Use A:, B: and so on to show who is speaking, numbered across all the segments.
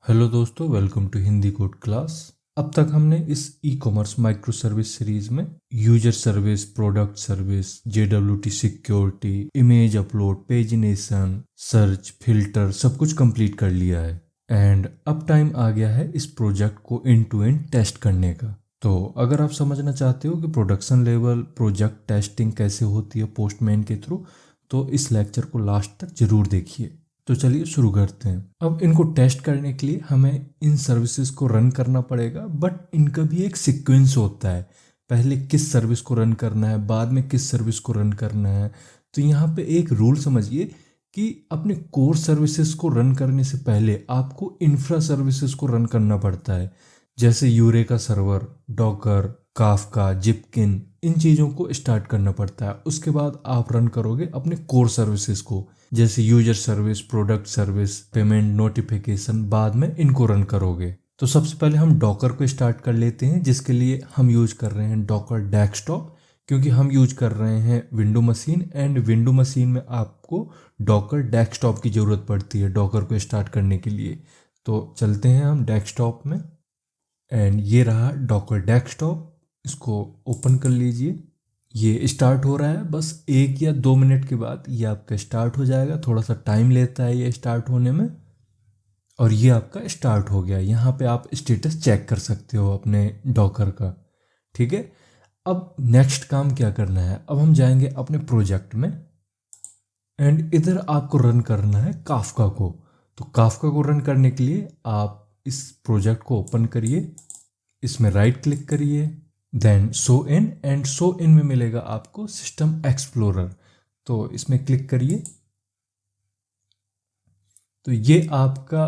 A: Hello दोस्तों, welcome to Hindi code class. अब तक हमने इस e commerce micro service series में user service, product service, JWT security, image upload, pagination, search, filter सब कुछ कंप्लीट कर लिया है। एंड अब टाइम आ गया है इस प्रोजेक्ट को एंड टू एंड टेस्ट करने का। तो अगर आप समझना चाहते हो कि प्रोडक्शन लेवल प्रोजेक्ट टेस्टिंग कैसे होती है पोस्टमैन के थ्रू, तो इस लेक्चर को लास्ट तक जरूर देखिए। तो चलिए शुरू करते हैं। अब इनको टेस्ट करने के लिए हमें इन सर्विसेज को रन करना पड़ेगा, बट इनका भी एक सीक्वेंस होता है। पहले किस सर्विस को रन करना है, बाद में किस सर्विस को रन करना है। तो यहाँ पे एक रूल समझिए कि अपने कोर सर्विसेज को रन करने से पहले आपको इंफ्रा सर्विसेज को रन करना पड़ता है, जैसे यूरेका सर्वर, डॉकर, काफका, जिपकिन। इन चीज़ों को स्टार्ट करना पड़ता है। उसके बाद आप रन करोगे अपने कोर सर्विसेज को, जैसे user service, product service, payment, notification. बाद में इनको रन करोगे। तो सबसे पहले हम डॉकर को स्टार्ट कर लेते हैं, जिसके लिए हम यूज कर रहे हैं डॉकर डेस्कटॉप, क्योंकि हम यूज कर रहे हैं window machine. And window machine में आपको डॉकर डेस्कटॉप की ज़रूरत पड़ती है डॉकर को स्टार्ट करने के लिए। तो चलते हैं हम डेस्कटॉप में। एंड ये रहा डॉकर डेस्कटॉप, इसको ओपन कर लीजिए। ये स्टार्ट हो रहा है, बस 1 या 2 मिनट के बाद ये आपका स्टार्ट हो जाएगा। थोड़ा सा टाइम लेता है ये स्टार्ट होने में। और ये आपका स्टार्ट हो गया। यहाँ पे आप स्टेटस चेक कर सकते हो अपने डॉकर का। ठीक है, अब नेक्स्ट काम क्या करना है। अब हम जाएंगे अपने प्रोजेक्ट में एंड इधर आपको रन करना है काफका को। तो काफका को रन करने के लिए आप इस प्रोजेक्ट को ओपन करिए, इसमें राइट क्लिक करिए, then show in. And show in में मिलेगा आपको सिस्टम एक्सप्लोरर, तो इसमें क्लिक करिए। तो ये आपका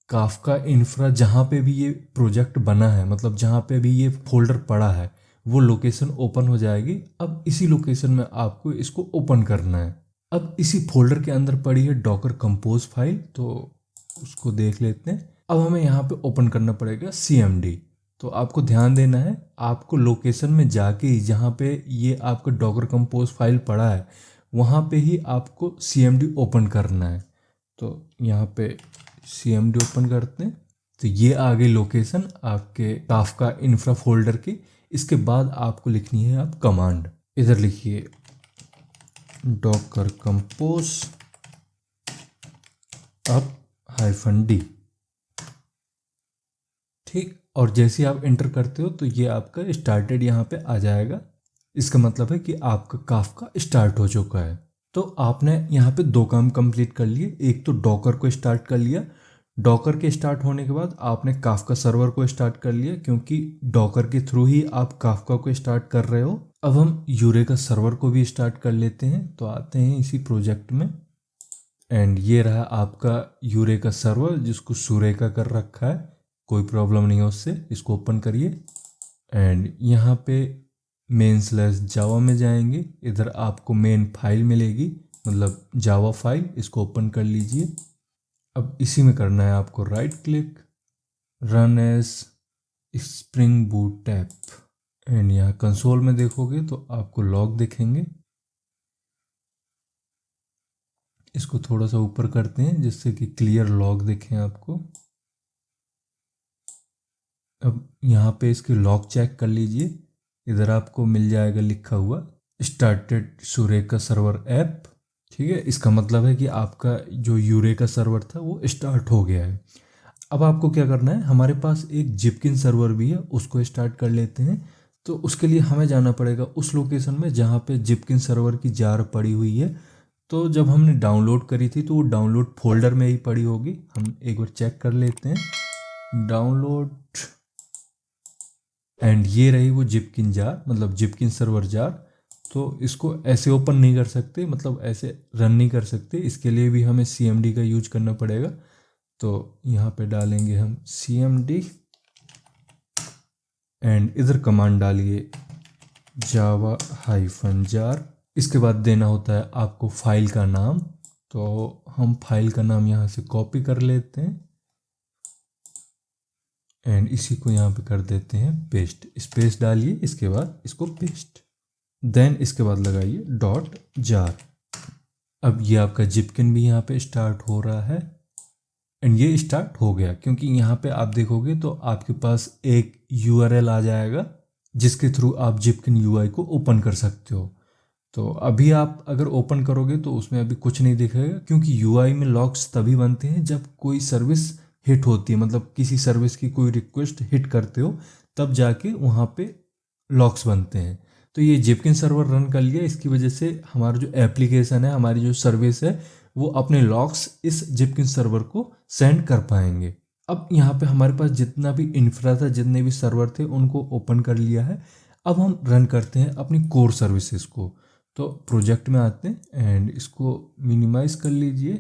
A: काफका इंफ्रा, जहाँ पे भी ये प्रोजेक्ट बना है, मतलब जहाँ पे भी ये फोल्डर पड़ा है, वो लोकेशन ओपन हो जाएगी। अब इसी लोकेशन में आपको इसको ओपन करना है। अब इसी फोल्डर के अंदर पड़ी है डॉकर कंपोज फाइल, तो उसको देख लेते हैं। अब हमें यहाँ पे ओपन करना पड़ेगा CMD। तो आपको ध्यान देना है, आपको लोकेशन में जाके ही जहाँ पे ये आपका डॉकर कंपोज फाइल पड़ा है, वहाँ पे ही आपको CMD ओपन करना है। तो यहाँ पे CMD ओपन करते हैं। तो ये आ गई लोकेशन आपके काफका इंफ्रा फोल्डर की। इसके बाद आपको लिखनी है आप कमांड। इधर लिखिए डॉकर कंपोज अब -d। ठीक, और जैसे आप एंटर करते हो तो ये आपका स्टार्टेड यहाँ पे आ जाएगा। इसका मतलब है कि आपका काफका स्टार्ट हो चुका है। तो आपने यहाँ पे 2 काम कंप्लीट कर लिए। एक तो डॉकर को स्टार्ट कर लिया। डॉकर के स्टार्ट होने के बाद आपने काफका सर्वर को स्टार्ट कर लिया, क्योंकि डॉकर के थ्रू ही आप काफका को स्टार्ट कर रहे हो। अब हम यूरेका सर्वर को भी स्टार्ट कर लेते हैं। तो आते हैं इसी प्रोजेक्ट में एंड ये रहा आपका यूरेका सर्वर, जिसको सुरेका कर रखा है, कोई प्रॉब्लम नहीं है उससे। इसको ओपन करिए एंड यहाँ पे main/java में जाएंगे। इधर आपको मेन फाइल मिलेगी, मतलब जावा फाइल। इसको ओपन कर लीजिए। अब इसी में करना है आपको right click, run as spring boot app. And यहाँ कंसोल में देखोगे तो आपको लॉग दिखेंगे। इसको थोड़ा सा ऊपर करते हैं जिससे कि क्लियर लॉग दिखें आपको। अब यहाँ पे इसके लॉग चेक कर लीजिए। इधर आपको मिल जाएगा लिखा हुआ स्टार्टेड सुरेका सर्वर ऐप। ठीक है, इसका मतलब है कि आपका जो यूरेका सर्वर था वो स्टार्ट हो गया है। अब आपको क्या करना है, हमारे पास एक जिपकिन सर्वर भी है, उसको स्टार्ट कर लेते हैं। तो उसके लिए हमें जाना पड़ेगा उस लोकेशन में जहाँ पे जिपकिन सर्वर की जार पड़ी हुई है। तो जब हमने डाउनलोड करी थी तो वो डाउनलोड फोल्डर में ही पड़ी होगी। हम एक बार चेक कर लेते हैं। डाउनलोड, एंड ये रही वो जिपकिन जार, मतलब जिपकिन सर्वर जार। तो इसको ऐसे ओपन नहीं कर सकते, मतलब ऐसे रन नहीं कर सकते। इसके लिए भी हमें CMD का यूज करना पड़ेगा। तो यहाँ पे डालेंगे हम CMD एंड इधर कमांड डालिए java-jar। इसके बाद देना होता है आपको फाइल का नाम। तो हम फाइल का नाम यहाँ से कॉपी कर लेते हैं एंड इसी को यहाँ पे कर देते हैं पेस्ट। स्पेस डालिए, इसके बाद इसको पेस्ट, देन इसके बाद लगाइए .jar। अब ये आपका जिपकिन भी यहाँ पे स्टार्ट हो रहा है एंड ये स्टार्ट हो गया। क्योंकि यहाँ पे आप देखोगे तो आपके पास एक URL आ जाएगा जिसके थ्रू आप जिपकिन UI को ओपन कर सकते हो। तो अभी आप अगर ओपन करोगे तो उसमें अभी कुछ नहीं दिखेगा, क्योंकि UI में लॉक्स तभी बनते हैं जब कोई सर्विस हिट होती है, मतलब किसी सर्विस की कोई रिक्वेस्ट हिट करते हो तब जाके वहाँ पे लॉक्स बनते हैं। तो ये जिपकिन सर्वर रन कर लिया, इसकी वजह से हमारा जो एप्लीकेशन है, हमारी जो सर्विस है, वो अपने लॉक्स इस जिपकिन सर्वर को सेंड कर पाएंगे। अब यहाँ पे हमारे पास जितना भी इंफ्रा था, जितने भी सर्वर थे, उनको ओपन कर लिया है। अब हम रन करते हैं अपनी कोर सर्विसेज को। तो प्रोजेक्ट में आते हैं एंड इसको मिनिमाइज कर लीजिए।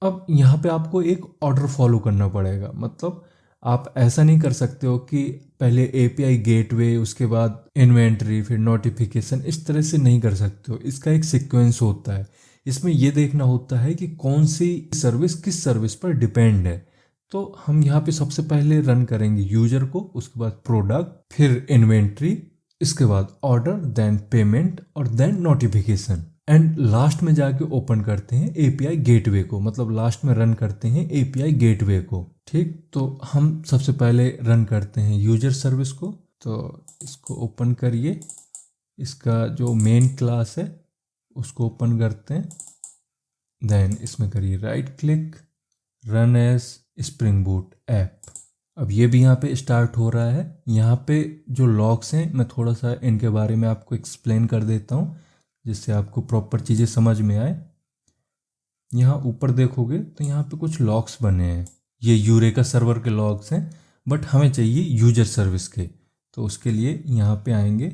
A: अब यहाँ पे आपको एक ऑर्डर फॉलो करना पड़ेगा, मतलब आप ऐसा नहीं कर सकते हो कि पहले API गेटवे, उसके बाद इन्वेंट्री, फिर नोटिफिकेशन, इस तरह से नहीं कर सकते हो। इसका एक सीक्वेंस होता है। इसमें ये देखना होता है कि कौन सी सर्विस किस सर्विस पर डिपेंड है। तो हम यहाँ पे सबसे पहले रन करेंगे यूजर को, उसके बाद प्रोडक्ट, फिर इन्वेंट्री, इसके बाद ऑर्डर, देन पेमेंट और देन नोटिफिकेशन, एंड लास्ट में जाके ओपन करते हैं API गेटवे को, मतलब लास्ट में रन करते हैं API गेटवे को। ठीक, तो हम सबसे पहले रन करते हैं यूजर सर्विस को। तो इसको ओपन करिए, इसका जो मेन क्लास है उसको ओपन करते हैं, देन इसमें करिए right click, run as spring boot app. अब ये भी यहाँ पे स्टार्ट हो रहा है। यहाँ पे जो लॉक्स हैं, मैं थोड़ा सा इनके बारे में आपको एक्सप्लेन कर देता हूँ जिससे आपको प्रॉपर चीज़ें समझ में आए। यहाँ ऊपर देखोगे तो यहाँ पे कुछ लॉक्स बने हैं, ये यूरेका सर्वर के लॉक्स हैं, बट हमें चाहिए यूजर सर्विस के। तो उसके लिए यहाँ पे आएंगे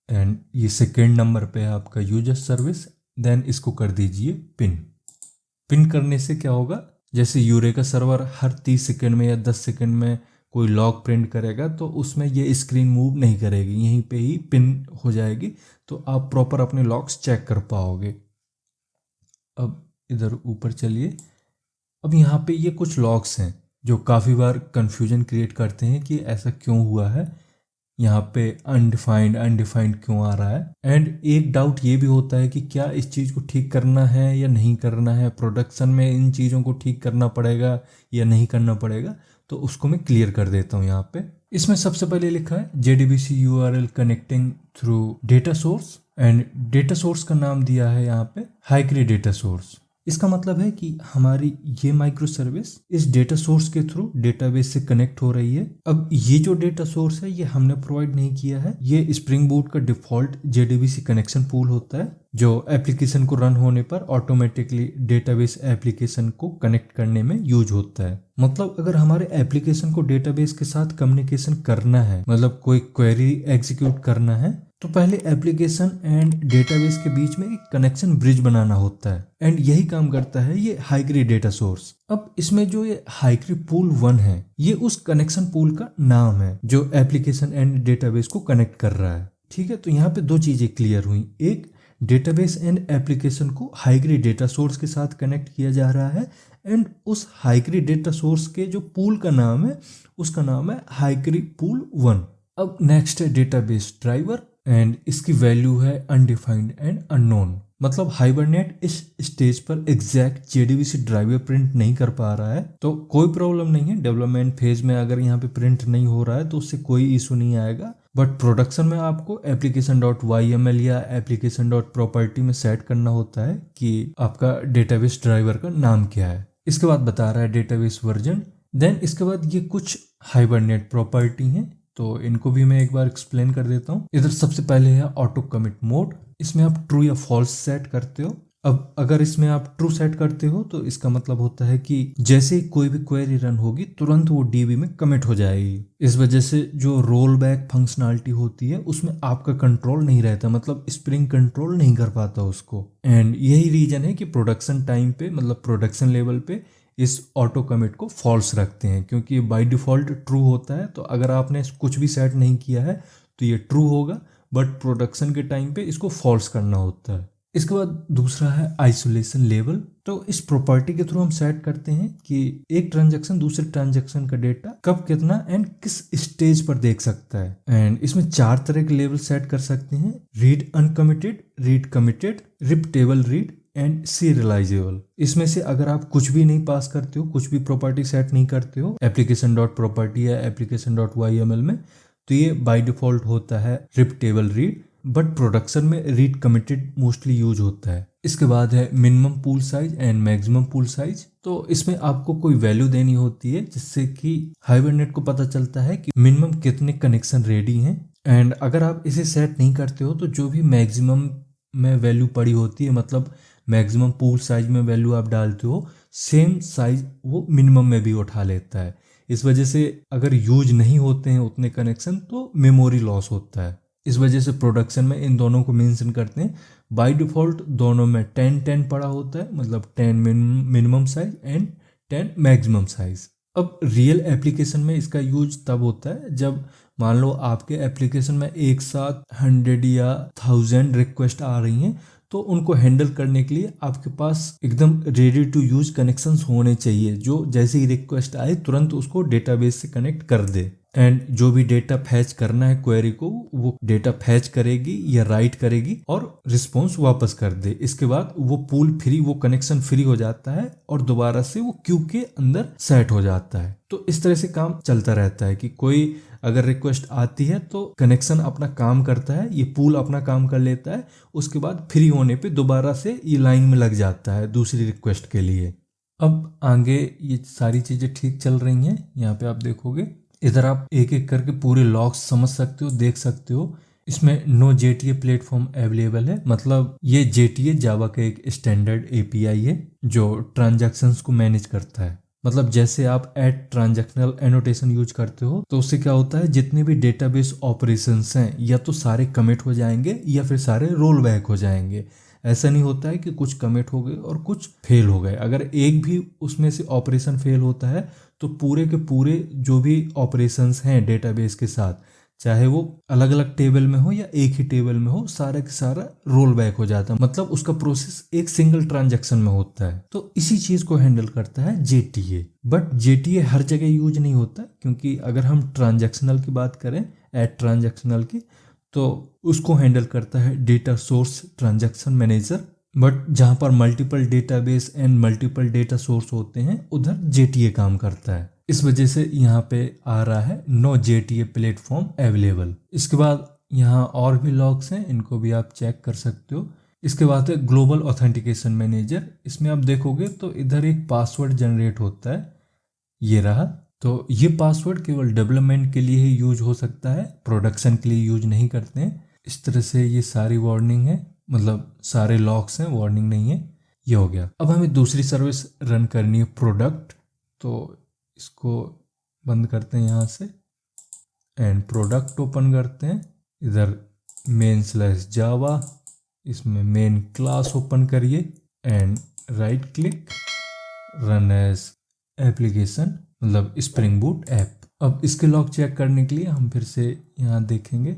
A: एंड ये सेकेंड नंबर पे है आपका यूजर सर्विस। देन इसको कर दीजिए पिन करने से क्या होगा, जैसे यूरेका सर्वर हर 30 सेकंड में या 10 सेकंड में कोई लॉग प्रिंट करेगा तो उसमें ये स्क्रीन मूव नहीं करेगी, यहीं पे ही पिन हो जाएगी, तो आप प्रॉपर अपने लॉग्स चेक कर पाओगे। अब इधर ऊपर चलिए। अब यहाँ पे ये कुछ लॉग्स हैं जो काफ़ी बार कंफ्यूजन क्रिएट करते हैं कि ऐसा क्यों हुआ है, यहाँ पे अनडिफाइंड क्यों आ रहा है। एंड एक डाउट ये भी होता है कि क्या इस चीज़ को ठीक करना है या नहीं करना है, प्रोडक्शन में इन चीज़ों को ठीक करना पड़ेगा या नहीं करना पड़ेगा। तो उसको मैं क्लियर कर देता हूँ। यहाँ पे इसमें सबसे पहले लिखा है JDBC URL connecting through data source, and data source का नाम दिया है यहाँ पे हाइक्री डेटा सोर्स। इसका मतलब है कि हमारी ये माइक्रो सर्विस इस डेटा सोर्स के थ्रू डेटाबेस से कनेक्ट हो रही है। अब ये जो डेटा सोर्स है ये हमने प्रोवाइड नहीं किया है, ये स्प्रिंग बूट का डिफॉल्ट JDBC कनेक्शन पूल होता है जो एप्लीकेशन को रन होने पर ऑटोमेटिकली डेटाबेस एप्लीकेशन को कनेक्ट करने में यूज होता है। मतलब अगर हमारे एप्लीकेशन को डेटाबेस के साथ कम्युनिकेशन करना है, मतलब कोई क्वेरी एग्जीक्यूट करना है, तो पहले एप्लीकेशन एंड डेटाबेस के बीच में एक कनेक्शन ब्रिज बनाना होता है, एंड यही काम करता है ये हाइक्री डेटा सोर्स। अब इसमें जो ये हाइक्री पूल 1 है, ये उस कनेक्शन पूल का नाम है जो एप्लीकेशन एंड डेटाबेस को कनेक्ट कर रहा है। ठीक है, तो यहाँ पे दो चीजें क्लियर हुई, एक डेटाबेस एंड एप्लीकेशन को हाइक्री डेटा सोर्स के साथ कनेक्ट किया जा रहा है, एंड उस हाइक्री डेटा सोर्स के जो पूल का नाम है उसका नाम है हाइक्री पूल 1। अब नेक्स्ट है डेटाबेस ड्राइवर, एंड इसकी वैल्यू है अनडिफाइंड एंड अननोन। मतलब हाइबरनेट इस स्टेज पर एग्जैक्ट JDBC ड्राइवर प्रिंट नहीं कर पा रहा है, तो कोई प्रॉब्लम नहीं है। डेवलपमेंट फेज में अगर यहाँ पे प्रिंट नहीं हो रहा है तो उससे कोई इशू नहीं आएगा, बट प्रोडक्शन में आपको application.yml या application.property में सेट करना होता है कि आपका डेटाबेस ड्राइवर का नाम क्या है। इसके बाद बता रहा है डेटाबेस वर्जन। देन इसके बाद ये कुछ हाइबरनेट प्रॉपर्टी हैं, तो इनको भी मैं एक बार एक्सप्लेन कर देता हूँ। इधर सबसे पहले है ऑटो कमिट मोड, इसमें आप ट्रू या फॉल्स सेट करते हो। अब अगर इसमें आप ट्रू सेट करते हो तो इसका मतलब होता है कि जैसे ही कोई भी क्वेरी रन होगी तुरंत वो DB में कमिट हो जाएगी। इस वजह से जो रोल बैक फंक्शनलिटी होती है उसमें आपका कंट्रोल नहीं रहता, मतलब स्प्रिंग कंट्रोल नहीं कर पाता उसको। एंड यही रीजन है कि प्रोडक्शन टाइम पे, मतलब प्रोडक्शन लेवल पे इस ऑटो कमिट को फॉल्स रखते हैं, क्योंकि बाय डिफ़ॉल्ट ट्रू होता है। तो अगर आपने कुछ भी सेट नहीं किया है तो ये ट्रू होगा, बट प्रोडक्शन के टाइम पे इसको फॉल्स करना होता है। इसके बाद दूसरा है आइसोलेशन लेवल। तो इस प्रॉपर्टी के थ्रू हम सेट करते हैं कि एक ट्रांजैक्शन दूसरे ट्रांजैक्शन का डेटा कब, कितना एंड किस स्टेज पर देख सकता है। एंड इसमें 4 तरह के लेवल सेट कर सकते हैं, read uncommitted, read committed, repeatable read and serializable. इसमें से अगर आप कुछ भी नहीं पास करते हो, कुछ भी प्रॉपर्टी सेट नहीं करते हो एप्लीकेशन डॉट प्रॉपर्टी या एप्लीकेशन डॉट YML में, तो ये बाय डिफॉल्ट होता है रिपीटेबल रीड, बट प्रोडक्शन में रीड कमिटेड मोस्टली यूज होता है। इसके बाद है minimum pool size and maximum pool size. तो इसमें आपको कोई वैल्यू देनी होती है जिससे कि हाइबरनेट को पता चलता है कि मिनिमम कितने कनेक्शन रेडी हैं। एंड अगर आप इसे सेट नहीं करते हो तो जो भी मैक्सिमम में वैल्यू पड़ी होती है, मतलब मैक्सिमम पूल साइज में वैल्यू आप डालते हो, सेम साइज वो मिनिमम में भी उठा लेता है। इस वजह से अगर यूज नहीं होते हैं उतने कनेक्शन तो मेमोरी लॉस होता है। इस वजह से प्रोडक्शन में इन दोनों को मेंशन करते हैं। बाय डिफॉल्ट दोनों में 10-10 पड़ा होता है, मतलब 10 minimum size and 10 maximum size. अब रियल एप्लीकेशन में इसका यूज तब होता है जब मान लो आपके एप्लीकेशन में एक साथ 100 या 1000 रिक्वेस्ट आ रही हैं, तो उनको हैंडल करने के लिए आपके पास एकदम रेडी टू यूज कनेक्शंस होने चाहिए, जो जैसे ही रिक्वेस्ट आए तुरंत उसको डेटाबेस से कनेक्ट कर दे। एंड जो भी डेटा फैच करना है क्वेरी को, वो डेटा फैच करेगी या राइट करेगी और रिस्पॉन्स वापस कर दे। इसके बाद वो पूल फ्री, वो कनेक्शन फ्री हो जाता है और दोबारा से वो क्यू के अंदर सेट हो जाता है। तो इस तरह से काम चलता रहता है कि कोई अगर रिक्वेस्ट आती है तो कनेक्शन अपना काम करता है, ये पूल अपना काम कर लेता है, उसके बाद फ्री होने पे दोबारा से ये लाइन में लग जाता है दूसरी रिक्वेस्ट के लिए। अब आगे ये सारी चीज़ें ठीक चल रही हैं। यहाँ पे आप देखोगे इधर आप एक एक करके पूरे लॉग्स समझ सकते हो, देख सकते हो। इसमें नो JTA प्लेटफॉर्म अवेलेबल है, मतलब ये JTA जावा का एक स्टैंडर्ड API है जो ट्रांजैक्शंस को मैनेज करता है। मतलब जैसे आप ट्रांजैक्शनल एनोटेशन यूज करते हो तो उससे क्या होता है, जितने भी डेटाबेस ऑपरेशंस हैं या तो सारे कमिट हो जाएंगे या फिर सारे रोल बैक हो जाएंगे। ऐसा नहीं होता है कि कुछ कमिट हो गए और कुछ फेल हो गए। अगर एक भी उसमें से ऑपरेशन फेल होता है तो पूरे के पूरे जो भी ऑपरेशंस हैं डेटाबेस के साथ, चाहे वो अलग अलग टेबल में हो या एक ही टेबल में हो, सारा का सारा रोल बैक हो जाता है। मतलब उसका प्रोसेस एक सिंगल ट्रांजैक्शन में होता है। तो इसी चीज को हैंडल करता है JTA। बट JTA हर जगह यूज नहीं होता, क्योंकि अगर हम ट्रांजैक्शनल की बात करें, ट्रांजैक्शनल की, तो उसको हैंडल करता है data source transaction manager. But जहाँ पर multiple database and multiple data source होते हैं उधर JTA काम करता है। इस वजह से यहाँ पे आ रहा है नो JTA प्लेटफॉर्म अवेलेबल। इसके बाद यहाँ और भी लॉग्स हैं, इनको भी आप चेक कर सकते हो। इसके बाद है ग्लोबल ऑथेंटिकेशन मैनेजर। इसमें आप देखोगे तो इधर एक पासवर्ड जनरेट होता है, ये रहा। तो ये पासवर्ड केवल डेवलपमेंट के लिए ही यूज हो सकता है, प्रोडक्शन के लिए यूज नहीं करते हैं। इस तरह से ये सारी वार्निंग है, मतलब सारे लॉक्स हैं, वार्निंग नहीं है। ये हो गया। अब हमें दूसरी सर्विस रन करनी है, प्रोडक्ट। तो इसको बंद करते हैं यहाँ से एंड प्रोडक्ट ओपन करते हैं। इधर main/java, इसमें मेन क्लास ओपन करिए and right click, run as application, मतलब स्प्रिंग बूट ऐप। अब इसके लॉग चेक करने के लिए हम फिर से यहाँ देखेंगे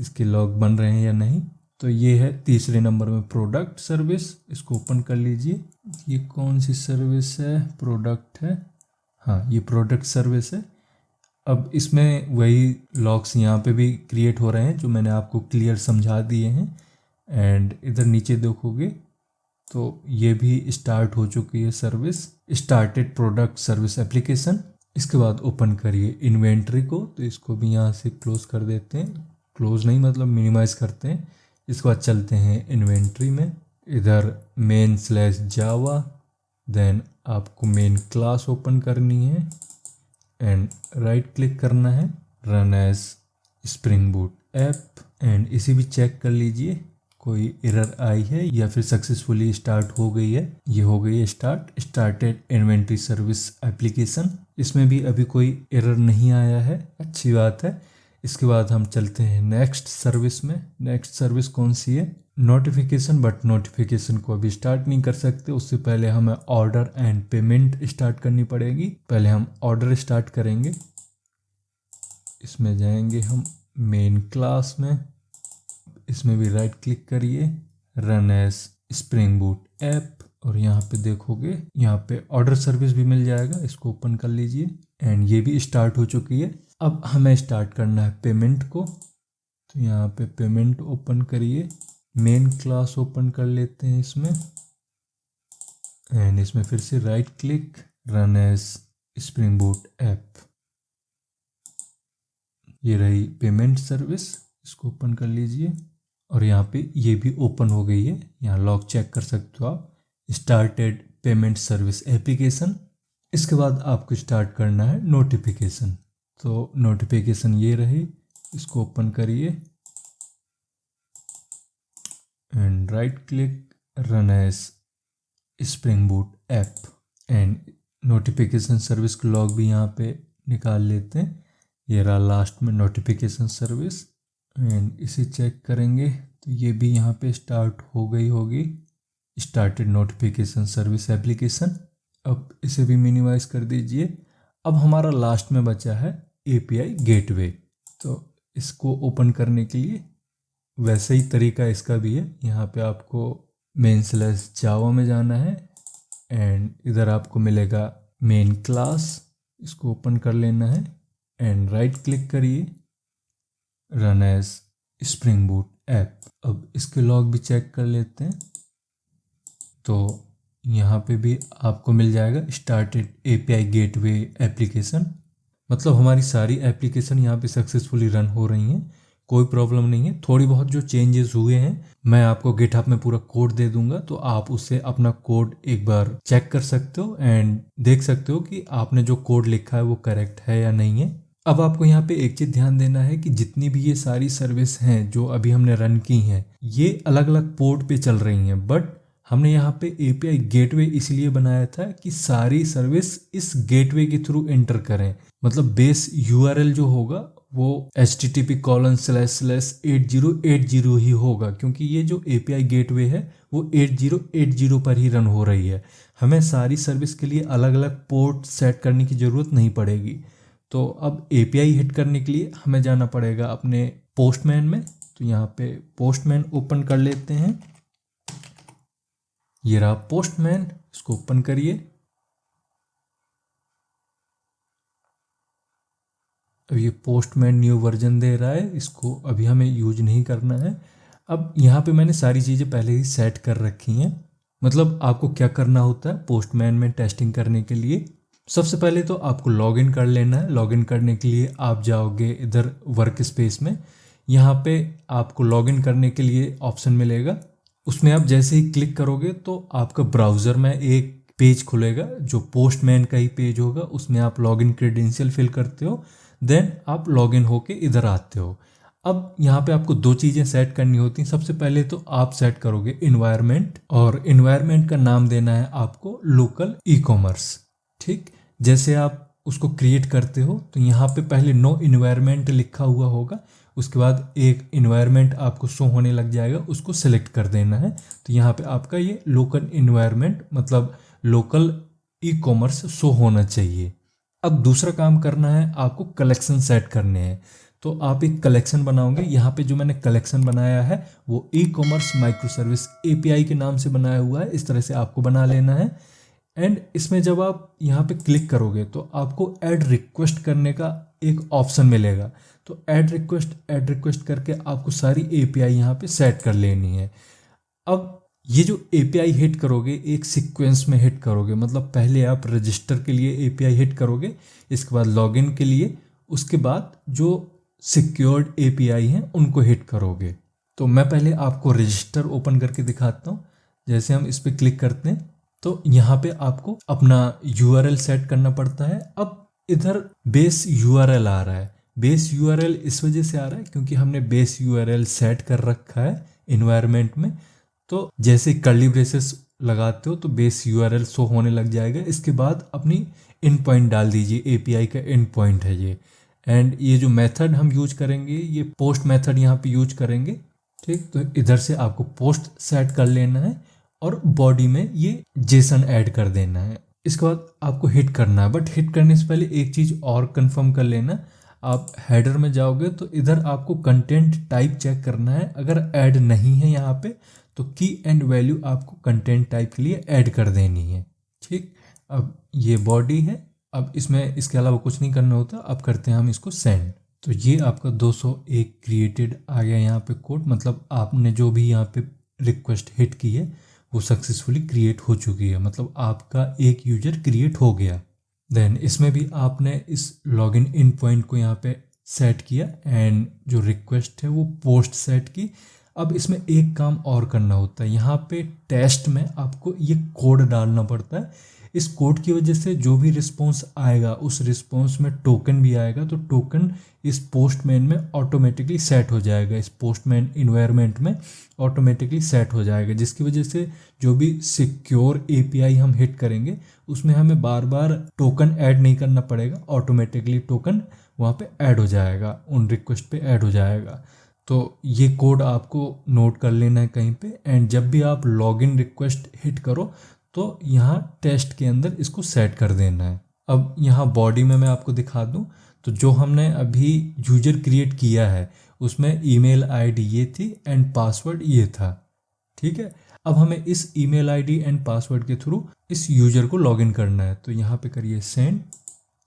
A: इसके लॉग बन रहे हैं या नहीं। तो ये है तीसरे नंबर में प्रोडक्ट सर्विस, इसको ओपन कर लीजिए। ये कौन सी सर्विस है, प्रोडक्ट है, हाँ ये प्रोडक्ट सर्विस है। अब इसमें वही लॉग्स यहाँ पे भी क्रिएट हो रहे हैं जो मैंने आपको क्लियर समझा दिए हैं। एंड इधर नीचे देखोगे तो ये भी स्टार्ट हो चुकी है service, started product service application. इसके बाद ओपन करिए इन्वेंट्री को, तो इसको भी यहाँ से क्लोज कर देते हैं, क्लोज नहीं मतलब मिनिमाइज करते हैं। इसके बाद चलते हैं इन्वेंट्री में, इधर main/java, देन आपको मेन क्लास ओपन करनी है एंड राइट क्लिक करना है, run as spring boot app. And इसी भी चेक कर लीजिए कोई एरर आई है या फिर सक्सेसफुली स्टार्ट हो गई है। ये हो गई है स्टार्टेड इन्वेंट्री सर्विस एप्लीकेशन। इसमें भी अभी कोई एरर नहीं आया है, अच्छी बात है। इसके बाद हम चलते हैं नेक्स्ट सर्विस में। नेक्स्ट सर्विस कौन सी है, नोटिफिकेशन। बट नोटिफिकेशन को अभी स्टार्ट नहीं कर सकते, उससे पहले हमें ऑर्डर एंड पेमेंट स्टार्ट करनी पड़ेगी। पहले हम ऑर्डर स्टार्ट करेंगे, इसमें जाएंगे हम मेन क्लास में, इसमें भी राइट क्लिक करिए, run as spring boot app. और यहाँ पे देखोगे यहाँ पे ऑर्डर सर्विस भी मिल जाएगा, इसको ओपन कर लीजिए एंड ये भी स्टार्ट हो चुकी है। अब हमें स्टार्ट करना है पेमेंट को, तो यहाँ पे पेमेंट ओपन करिए, मेन क्लास ओपन कर लेते हैं इसमें एंड इसमें फिर से right click, run as spring boot app. ये रही पेमेंट सर्विस, इसको ओपन कर लीजिए और यहाँ पे ये भी ओपन हो गई है। यहाँ लॉग चेक कर सकते हो आप, स्टार्टेड पेमेंट सर्विस एप्लीकेशन। इसके बाद आपको स्टार्ट करना है नोटिफिकेशन। तो नोटिफिकेशन ये रही, इसको ओपन करिए and right click, run as spring boot app. And notification service का लॉग भी यहाँ पे निकाल लेते हैं। ये रहा लास्ट में नोटिफिकेशन सर्विस एंड इसे चेक करेंगे तो ये भी यहाँ पे स्टार्ट हो गई होगी, स्टार्टेड नोटिफिकेशन सर्विस एप्लीकेशन। अब इसे भी मिनिमाइज कर दीजिए। अब हमारा लास्ट में बचा है एपीआई गेटवे। तो इसको ओपन करने के लिए वैसे ही तरीका इसका भी है। यहाँ पे आपको main/java में जाना है एंड इधर आपको मिलेगा मेन क्लास, इसको ओपन कर लेना है एंड राइट क्लिक करिए, run as spring boot app. अब इसके लॉग भी चेक कर लेते हैं। तो यहाँ पे भी आपको मिल जाएगा स्टार्टेड एपीआई गेटवे एप्लीकेशन। मतलब हमारी सारी एप्लीकेशन यहाँ पे सक्सेसफुली रन हो रही हैं, कोई प्रॉब्लम नहीं है। थोड़ी बहुत जो चेंजेस हुए हैं मैं आपको गिटहब में पूरा कोड दे दूंगा, तो आप उससे अपना कोड एक बार चेक कर सकते हो एंड देख सकते हो कि आपने जो कोड लिखा है वो करेक्ट है या नहीं है। अब आपको यहाँ पे एक चीज ध्यान देना है कि जितनी भी ये सारी सर्विस हैं जो अभी हमने रन की हैं, ये अलग अलग पोर्ट पे चल रही हैं, बट हमने यहाँ पे एपीआई गेटवे इसलिए बनाया था कि सारी सर्विस इस गेटवे के थ्रू एंटर करें। मतलब बेस यूआरएल जो होगा वो http://8080 ही होगा, क्योंकि ये जो एपीआई गेटवे है वो 8080 पर ही रन हो रही है। हमें सारी सर्विस के लिए अलग अलग पोर्ट सेट करने की ज़रूरत नहीं पड़ेगी। तो अब एपीआई हिट करने के लिए हमें जाना पड़ेगा अपने पोस्टमैन में। तो यहाँ पे पोस्टमैन ओपन कर लेते हैं। ये रहा पोस्टमैन, इसको ओपन करिए। अब ये पोस्टमैन न्यू वर्जन दे रहा है, इसको अभी हमें यूज नहीं करना है। अब यहाँ पे मैंने सारी चीज़ें पहले ही सेट कर रखी हैं। मतलब आपको क्या करना होता है पोस्टमैन में टेस्टिंग करने के लिए, सबसे पहले तो आपको लॉगिन कर लेना है। लॉगिन करने के लिए आप जाओगे इधर वर्क स्पेस में, यहाँ पे आपको लॉगिन करने के लिए ऑप्शन मिलेगा। उसमें आप जैसे ही क्लिक करोगे तो आपका ब्राउज़र में एक पेज खुलेगा जो पोस्टमैन का ही पेज होगा। उसमें आप लॉगिन क्रेडेंशियल फिल करते हो, देन आप लॉगिन होके इधर आते हो। अब यहाँ पे आपको दो चीज़ें सेट करनी होती हैं। सबसे पहले तो आप सेट करोगे इन्वायरमेंट, और इन्वायरमेंट का नाम देना है आपको लोकल ई कॉमर्स। ठीक, जैसे आप उसको क्रिएट करते हो तो यहाँ पे पहले नो इन्वायरमेंट लिखा हुआ होगा, उसके बाद एक इन्वायरमेंट आपको शो होने लग जाएगा, उसको सेलेक्ट कर देना है। तो यहाँ पे आपका ये लोकल इन्वायरमेंट मतलब लोकल ई कॉमर्स शो होना चाहिए। अब दूसरा काम करना है, आपको कलेक्शन सेट करने हैं। तो आप एक कलेक्शन बनाओगे। यहाँ पे जो मैंने कलेक्शन बनाया है वो ई कॉमर्स माइक्रो सर्विस एपीआई के नाम से बनाया हुआ है। इस तरह से आपको बना लेना है। एंड इसमें जब आप यहाँ पे क्लिक करोगे तो आपको ऐड रिक्वेस्ट करने का एक ऑप्शन मिलेगा। तो ऐड रिक्वेस्ट करके आपको सारी एपीआई यहाँ पे सेट कर लेनी है। अब ये जो एपीआई हिट करोगे एक सीक्वेंस में हिट करोगे, मतलब पहले आप रजिस्टर के लिए एपीआई हिट करोगे, इसके बाद लॉगिन के लिए, उसके बाद जो सिक्योर्ड एपीआई हैं उनको हिट करोगे। तो मैं पहले आपको रजिस्टर ओपन करके दिखाता हूँ। जैसे हम इस पर क्लिक करते हैं तो यहाँ पे आपको अपना यूआरएल सेट करना पड़ता है। अब इधर बेस यूआरएल आ रहा है। बेस यूआरएल इस वजह से आ रहा है क्योंकि हमने बेस यूआरएल सेट कर रखा है इन्वायरमेंट में। तो जैसे कर्ली ब्रेसेस लगाते हो तो बेस यूआरएल शो होने लग जाएगा। इसके बाद अपनी इन पॉइंट डाल दीजिए, एपीआई का इन पॉइंट है ये। एंड ये जो मेथड हम यूज करेंगे ये पोस्ट मेथड यहाँ पे यूज करेंगे। ठीक, तो इधर से आपको पोस्ट सेट कर लेना है और बॉडी में ये जेसन ऐड कर देना है। इसके बाद आपको हिट करना है, बट हिट करने से पहले एक चीज़ और कंफर्म कर लेना। आप हेडर में जाओगे तो इधर आपको कंटेंट टाइप चेक करना है। अगर ऐड नहीं है यहाँ पे तो की एंड वैल्यू आपको कंटेंट टाइप के लिए ऐड कर देनी है। ठीक, अब ये बॉडी है। अब इसमें इसके अलावा कुछ नहीं करना होता। अब करते हैं हम इसको सेंड। तो ये आपका 201 क्रिएटेड आ गया यहाँ पे कोड, मतलब आपने जो भी यहाँ पे रिक्वेस्ट हिट की है वो सक्सेसफुली क्रिएट हो चुकी है, मतलब आपका एक यूजर क्रिएट हो गया। देन इसमें भी आपने इस लॉगिन इन पॉइंट को यहाँ पे सेट किया एंड जो रिक्वेस्ट है वो पोस्ट सेट की। अब इसमें एक काम और करना होता है, यहाँ पे टेस्ट में आपको ये कोड डालना पड़ता है। इस कोड की वजह से जो भी रिस्पॉन्स आएगा उस रिस्पॉन्स में टोकन भी आएगा, तो टोकन इस पोस्टमैन में ऑटोमेटिकली सेट हो जाएगा, इस पोस्टमैन इन्वायरमेंट में ऑटोमेटिकली सेट हो जाएगा, जिसकी वजह से जो भी सिक्योर एपीआई हम हिट करेंगे उसमें हमें बार बार टोकन ऐड नहीं करना पड़ेगा, ऑटोमेटिकली टोकन वहाँ पे ऐड हो जाएगा, उन रिक्वेस्ट पे ऐड हो जाएगा। तो ये कोड आपको नोट कर लेना है कहीं पे, एंड जब भी आप लॉगिन रिक्वेस्ट हिट करो तो यहाँ टेस्ट के अंदर इसको सेट कर देना है। अब यहाँ बॉडी में मैं आपको दिखा दूँ, तो जो हमने अभी यूजर क्रिएट किया है उसमें ईमेल आईडी ये थी एंड पासवर्ड ये था, ठीक है। अब हमें इस ईमेल आईडी एंड पासवर्ड के थ्रू इस यूजर को लॉगिन करना है, तो यहाँ पे करिए सेंड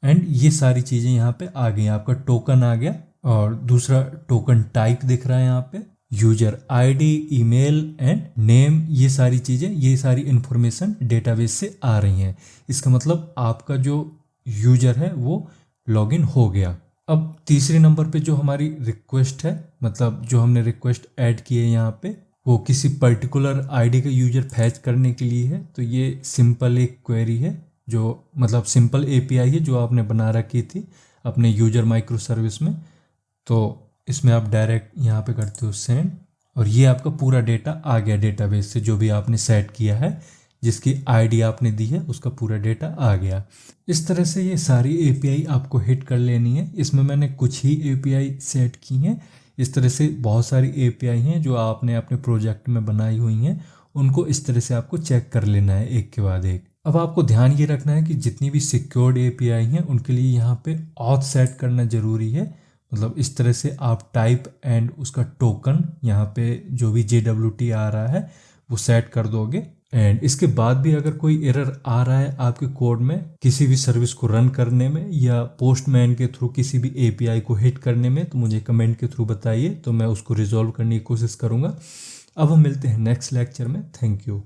A: एंड ये सारी चीज़ें यहाँ पे आ गई, आपका टोकन आ गया और दूसरा टोकन टाइप दिख रहा है यहाँ पे, user ID, email and name, ये सारी चीज़ें, ये सारी इन्फॉर्मेशन डेटाबेस से आ रही हैं। इसका मतलब आपका जो यूजर है वो लॉगिन हो गया। अब तीसरे नंबर पे जो हमारी रिक्वेस्ट है, मतलब जो हमने रिक्वेस्ट ऐड की है यहाँ पे, वो किसी पर्टिकुलर आईडी का यूजर फैच करने के लिए है। तो ये सिंपल एक क्वेरी है, जो मतलब सिंपल एपीआई है जो आपने बना रखी थी अपने यूजर माइक्रो सर्विस में। तो इसमें आप डायरेक्ट यहाँ पे करते हो सेंड और ये आपका पूरा डेटा आ गया डेटाबेस से, जो भी आपने सेट किया है, जिसकी आईडी आपने दी है उसका पूरा डेटा आ गया। इस तरह से ये सारी एपीआई आपको हिट कर लेनी है। इसमें मैंने कुछ ही एपीआई सेट की हैं, इस तरह से बहुत सारी एपीआई हैं जो आपने अपने प्रोजेक्ट में बनाई हुई हैं, उनको इस तरह से आपको चेक कर लेना है एक के बाद एक। अब आपको ध्यान ये रखना है कि जितनी भी सिक्योर्ड एपीआई हैं उनके लिए यहाँ पे ऑथ सेट करना ज़रूरी है। मतलब इस तरह से आप टाइप एंड उसका टोकन यहाँ पे जो भी JWT आ रहा है वो सेट कर दोगे, एंड इसके बाद भी अगर कोई एरर आ रहा है आपके कोड में किसी भी सर्विस को रन करने में या पोस्टमैन के थ्रू किसी भी एपीआई को हिट करने में, तो मुझे कमेंट के थ्रू बताइए, तो मैं उसको रिजॉल्व करने की कोशिश करूँगा। अब हम मिलते हैं नेक्स्ट लेक्चर में। Thank you.